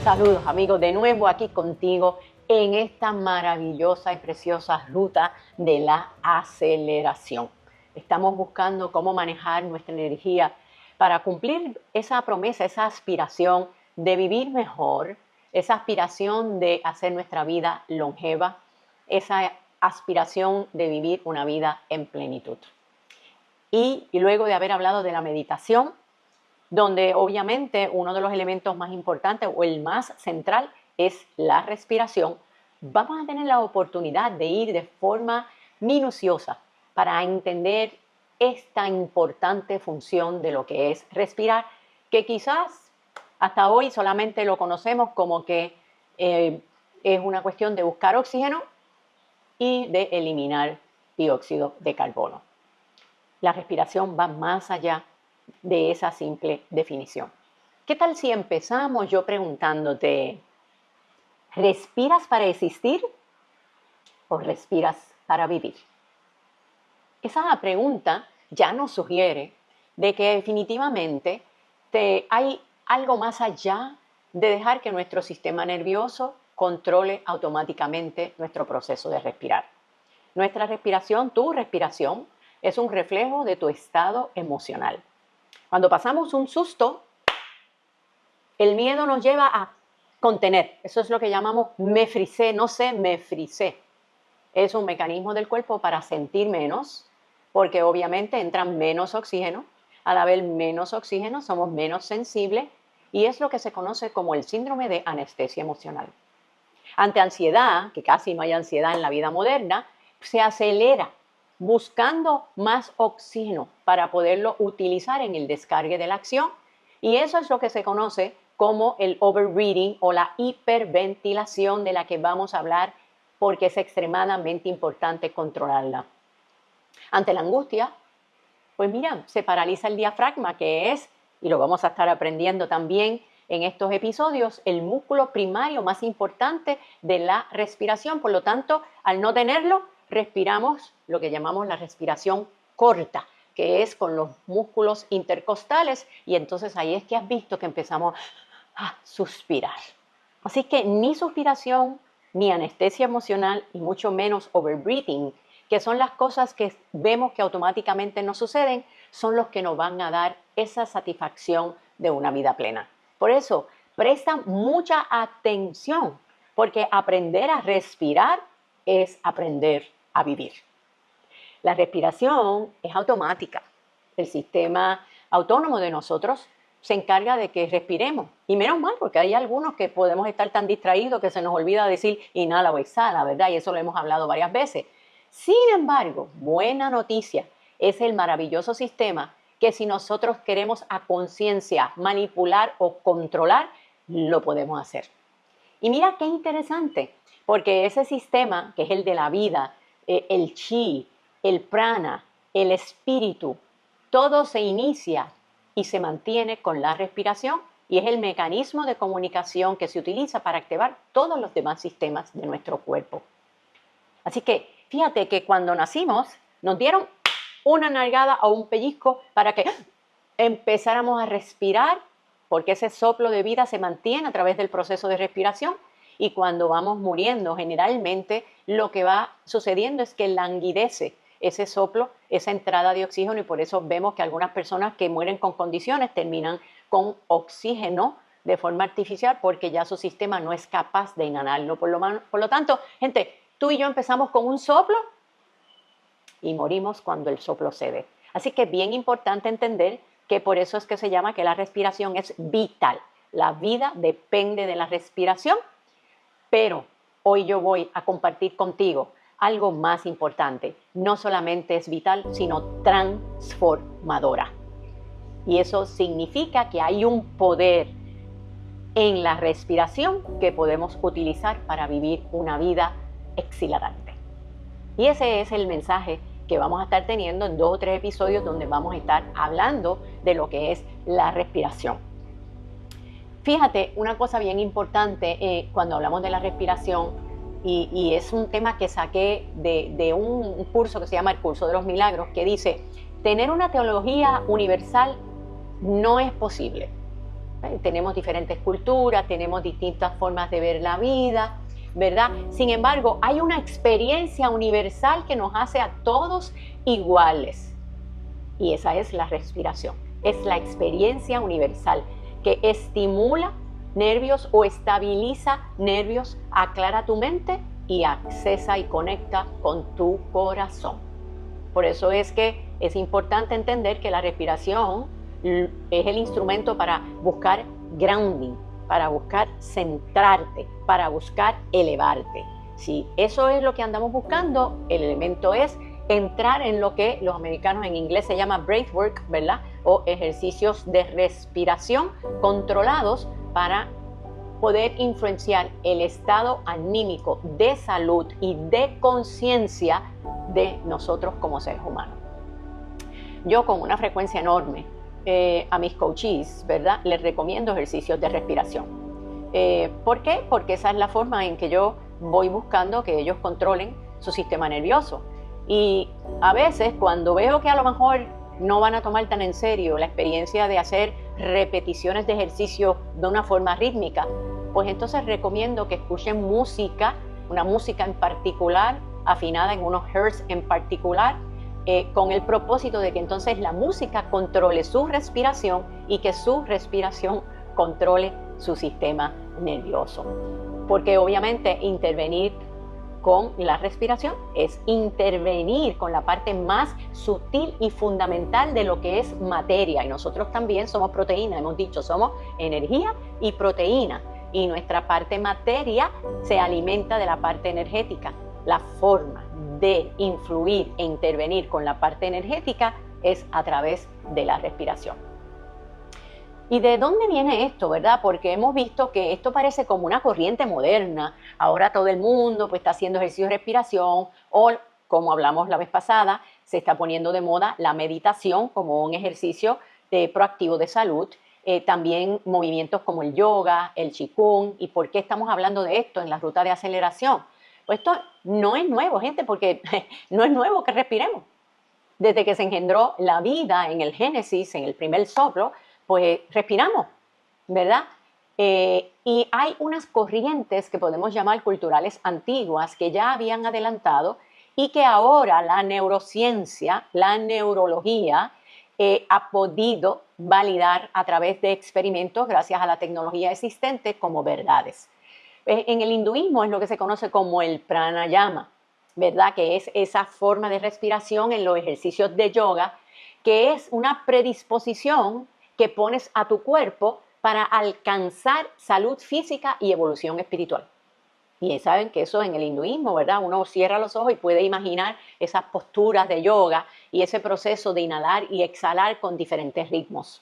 Saludos amigos, de nuevo aquí contigo en esta maravillosa y preciosa ruta de la aceleración. Estamos buscando cómo manejar nuestra energía para cumplir esa promesa, esa aspiración de vivir mejor, esa aspiración de hacer nuestra vida longeva, esa aspiración de vivir una vida en plenitud. Y luego de haber hablado de la meditación, donde obviamente uno de los elementos más importantes o el más central es la respiración, vamos a tener la oportunidad de ir de forma minuciosa para entender esta importante función de lo que es respirar, que quizás hasta hoy solamente lo conocemos como que es una cuestión de buscar oxígeno y de eliminar dióxido de carbono. La respiración va más allá de esa simple definición. ¿Qué tal si empezamos yo preguntándote, ¿respiras para existir o respiras para vivir? Esa pregunta ya nos sugiere de que definitivamente hay algo más allá de dejar que nuestro sistema nervioso controle automáticamente nuestro proceso de respirar. Nuestra respiración, tu respiración, es un reflejo de tu estado emocional. Cuando pasamos un susto, el miedo nos lleva a contener. Eso es lo que llamamos me frisé, no sé, me frisé. Es un mecanismo del cuerpo para sentir menos, porque obviamente entra menos oxígeno. Al haber menos oxígeno, somos menos sensibles y es lo que se conoce como el síndrome de anestesia emocional. Ante ansiedad, que casi no hay ansiedad en la vida moderna, se acelera buscando más oxígeno para poderlo utilizar en el descargue de la acción. Y eso es lo que se conoce como el overbreathing o la hiperventilación de la que vamos a hablar porque es extremadamente importante controlarla. Ante la angustia, pues mira, se paraliza el diafragma, que es, y lo vamos a estar aprendiendo también en estos episodios, el músculo primario más importante de la respiración. Por lo tanto, al no tenerlo, respiramos lo que llamamos la respiración corta, que es con los músculos intercostales, y entonces ahí es que has visto que empezamos a suspirar. Así que ni suspiración, ni anestesia emocional, y mucho menos overbreathing, que son las cosas que vemos que automáticamente nos suceden, son los que nos van a dar esa satisfacción de una vida plena. Por eso, presta mucha atención, porque aprender a respirar es aprender a vivir. La respiración es automática. El sistema autónomo de nosotros se encarga de que respiremos. Y menos mal, porque hay algunos que podemos estar tan distraídos que se nos olvida decir inhala o exhala, ¿verdad? Y eso lo hemos hablado varias veces. Sin embargo, buena noticia, es el maravilloso sistema que si nosotros queremos a conciencia manipular o controlar, lo podemos hacer. Y mira qué interesante, porque ese sistema, que es el de la vida, el chi, el prana, el espíritu, todo se inicia y se mantiene con la respiración y es el mecanismo de comunicación que se utiliza para activar todos los demás sistemas de nuestro cuerpo. Así que fíjate que cuando nacimos nos dieron una nalgada o un pellizco para que empezáramos a respirar, porque ese soplo de vida se mantiene a través del proceso de respiración. Y cuando vamos muriendo, generalmente lo que va sucediendo es que languidece ese soplo, esa entrada de oxígeno, y por eso vemos que algunas personas que mueren con condiciones terminan con oxígeno de forma artificial porque ya su sistema no es capaz de inhalarlo. Por lo tanto, gente, tú y yo empezamos con un soplo y morimos cuando el soplo cede. Así que es bien importante entender que por eso es que se llama que la respiración es vital. La vida depende de la respiración. Pero hoy yo voy a compartir contigo algo más importante. No solamente es vital, sino transformadora. Y eso significa que hay un poder en la respiración que podemos utilizar para vivir una vida exhilarante. Y ese es el mensaje que vamos a estar teniendo en 2 o 3 episodios donde vamos a estar hablando de lo que es la respiración. Fíjate, una cosa bien importante cuando hablamos de la respiración, y es un tema que saqué de un curso que se llama el Curso de los Milagros, que dice, tener una teología universal no es posible. Tenemos diferentes culturas, tenemos distintas formas de ver la vida, ¿verdad? Sin embargo, hay una experiencia universal que nos hace a todos iguales. Y esa es la respiración. Es la experiencia universal que estimula nervios o estabiliza nervios, aclara tu mente y accesa y conecta con tu corazón. Por eso es que es importante entender que la respiración es el instrumento para buscar grounding, para buscar centrarte, para buscar elevarte. Si eso es lo que andamos buscando, el elemento es entrar en lo que los americanos en inglés se llama breathwork, ¿verdad? O ejercicios de respiración controlados para poder influenciar el estado anímico de salud y de conciencia de nosotros como seres humanos. Yo con una frecuencia enorme a mis coaches, ¿verdad? Les recomiendo ejercicios de respiración. ¿Por qué? Porque esa es la forma en que yo voy buscando que ellos controlen su sistema nervioso. Y a veces cuando veo que a lo mejor no van a tomar tan en serio la experiencia de hacer repeticiones de ejercicio de una forma rítmica, pues entonces recomiendo que escuchen música, una música en particular, afinada en unos hertz en particular, con el propósito de que entonces la música controle su respiración y que su respiración controle su sistema nervioso. Porque obviamente intervenir con la respiración es intervenir con la parte más sutil y fundamental de lo que es materia. Y nosotros también somos proteína, hemos dicho, somos energía y proteína. Y nuestra parte materia se alimenta de la parte energética. La forma de influir e intervenir con la parte energética es a través de la respiración. ¿Y de dónde viene esto, verdad? Porque hemos visto que esto parece como una corriente moderna. Ahora todo el mundo pues, está haciendo ejercicios de respiración o, como hablamos la vez pasada, se está poniendo de moda la meditación como un ejercicio proactivo de salud. También movimientos como el yoga, el qigong. ¿Y por qué estamos hablando de esto en la ruta de aceleración? Pues esto no es nuevo, gente, porque no es nuevo que respiremos. Desde que se engendró la vida en el Génesis, en el primer soplo, pues respiramos, ¿verdad? Y hay unas corrientes que podemos llamar culturales antiguas que ya habían adelantado y que ahora la neurociencia, la neurología, ha podido validar a través de experimentos gracias a la tecnología existente como verdades. En el hinduismo es lo que se conoce como el pranayama, ¿verdad? Que es esa forma de respiración en los ejercicios de yoga, que es una predisposición que pones a tu cuerpo para alcanzar salud física y evolución espiritual. Y saben que eso en el hinduismo, ¿verdad? Uno cierra los ojos y puede imaginar esas posturas de yoga y ese proceso de inhalar y exhalar con diferentes ritmos.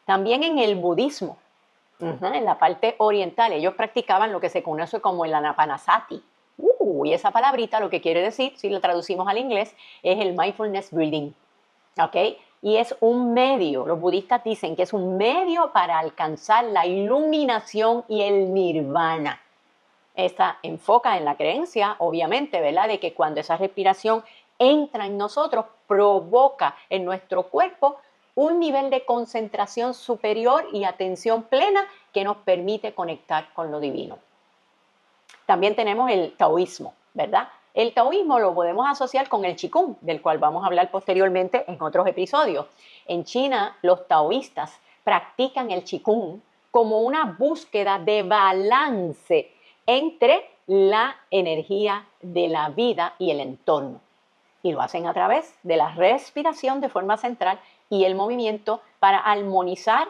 También en el budismo, en la parte oriental, ellos practicaban lo que se conoce como el anapanasati. Y esa palabrita lo que quiere decir, si la traducimos al inglés, es el mindfulness breathing. ¿Ok? Y es un medio, los budistas dicen que es un medio para alcanzar la iluminación y el nirvana. Esta enfoca en la creencia, obviamente, ¿verdad? De que cuando esa respiración entra en nosotros, provoca en nuestro cuerpo un nivel de concentración superior y atención plena que nos permite conectar con lo divino. También tenemos el taoísmo, ¿verdad? El taoísmo lo podemos asociar con el qigong, del cual vamos a hablar posteriormente en otros episodios. En China, los taoístas practican el qigong como una búsqueda de balance entre la energía de la vida y el entorno. Y lo hacen a través de la respiración de forma central y el movimiento para armonizar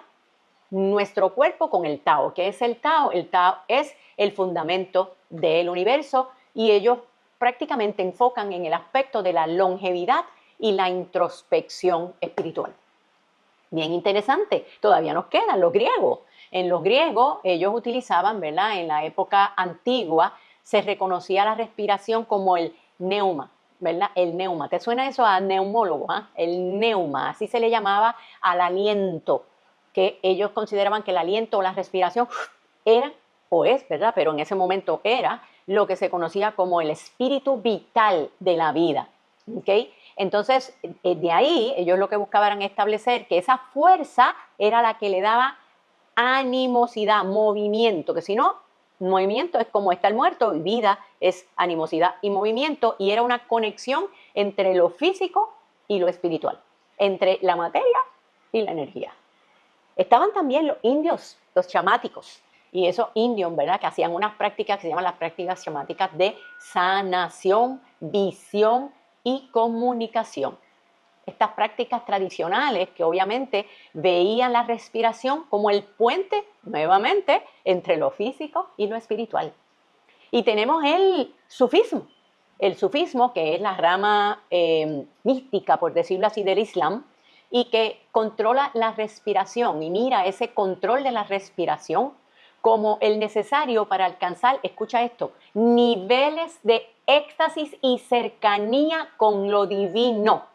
nuestro cuerpo con el Tao. ¿Qué es el Tao? El Tao es el fundamento del universo y ellos prácticamente enfocan en el aspecto de la longevidad y la introspección espiritual. Bien interesante, todavía nos quedan los griegos. En los griegos ellos utilizaban, ¿verdad? En la época antigua se reconocía la respiración como el neuma, ¿verdad? El neuma. ¿Te suena eso a neumólogo? El neuma, así se le llamaba al aliento, que ellos consideraban que el aliento o la respiración era, o es, ¿verdad? Pero en ese momento era lo que se conocía como el espíritu vital de la vida, ¿ok? Entonces, de ahí ellos lo que buscaban era establecer que esa fuerza era la que le daba animosidad, movimiento, que si no, movimiento es como estar muerto y vida es animosidad y movimiento, y era una conexión entre lo físico y lo espiritual, entre la materia y la energía. Estaban también los indios, los chamáticos, y esos indios, ¿verdad?, que hacían unas prácticas que se llaman las prácticas chamáticas de sanación, visión y comunicación. Estas prácticas tradicionales que obviamente veían la respiración como el puente, nuevamente, entre lo físico y lo espiritual. Y tenemos el sufismo que es la rama mística, por decirlo así, del Islam, y que controla la respiración y mira ese control de la respiración como el necesario para alcanzar, escucha esto, niveles de éxtasis y cercanía con lo divino.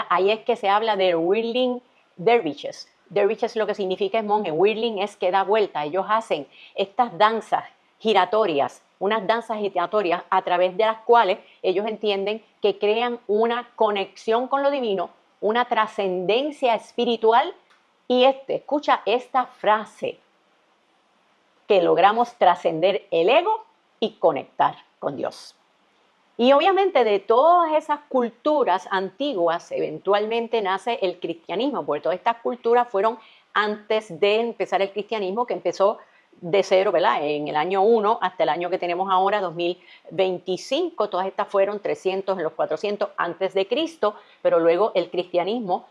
Ahí es que se habla de whirling dervishes. Dervishes lo que significa es monje, whirling es que da vuelta. Ellos hacen estas danzas giratorias, unas danzas giratorias a través de las cuales ellos entienden que crean una conexión con lo divino, una trascendencia espiritual. Y escucha esta frase, que logramos trascender el ego y conectar con Dios. Y obviamente de todas esas culturas antiguas eventualmente nace el cristianismo, porque todas estas culturas fueron antes de empezar el cristianismo, que empezó de cero, ¿verdad?, en el año 1 hasta el año que tenemos ahora, 2025, todas estas fueron 300, en los 400 antes de Cristo, pero luego el cristianismo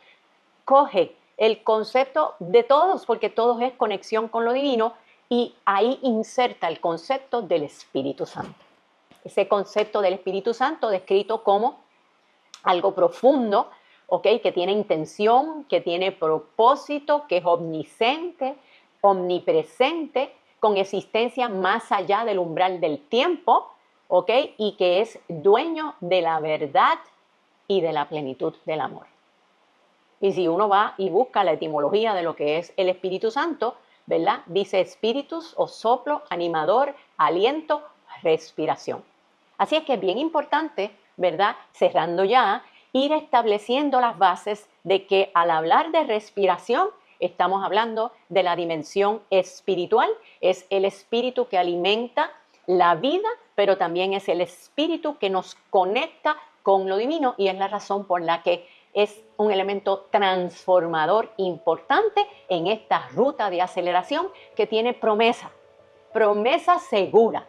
coge el concepto de todos, porque todos es conexión con lo divino, y ahí inserta el concepto del Espíritu Santo. Ese concepto del Espíritu Santo descrito como algo profundo, ¿okay?, que tiene intención, que tiene propósito, que es omnisciente, omnipresente, con existencia más allá del umbral del tiempo, ¿okay?, y que es dueño de la verdad y de la plenitud del amor. Y si uno va y busca la etimología de lo que es el Espíritu Santo, ¿verdad?, dice espíritus o soplo, animador, aliento, respiración. Así es que es bien importante, ¿verdad?, cerrando ya, ir estableciendo las bases de que al hablar de respiración estamos hablando de la dimensión espiritual. Es el espíritu que alimenta la vida, pero también es el espíritu que nos conecta con lo divino, y es la razón por la que es un elemento transformador importante en esta ruta de aceleración que tiene promesa segura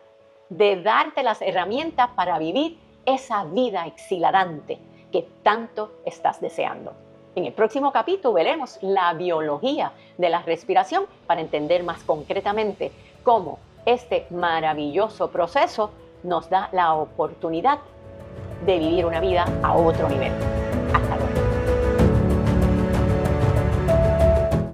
de darte las herramientas para vivir esa vida exhilarante que tanto estás deseando. En el próximo capítulo veremos la biología de la respiración para entender más concretamente cómo este maravilloso proceso nos da la oportunidad de vivir una vida a otro nivel.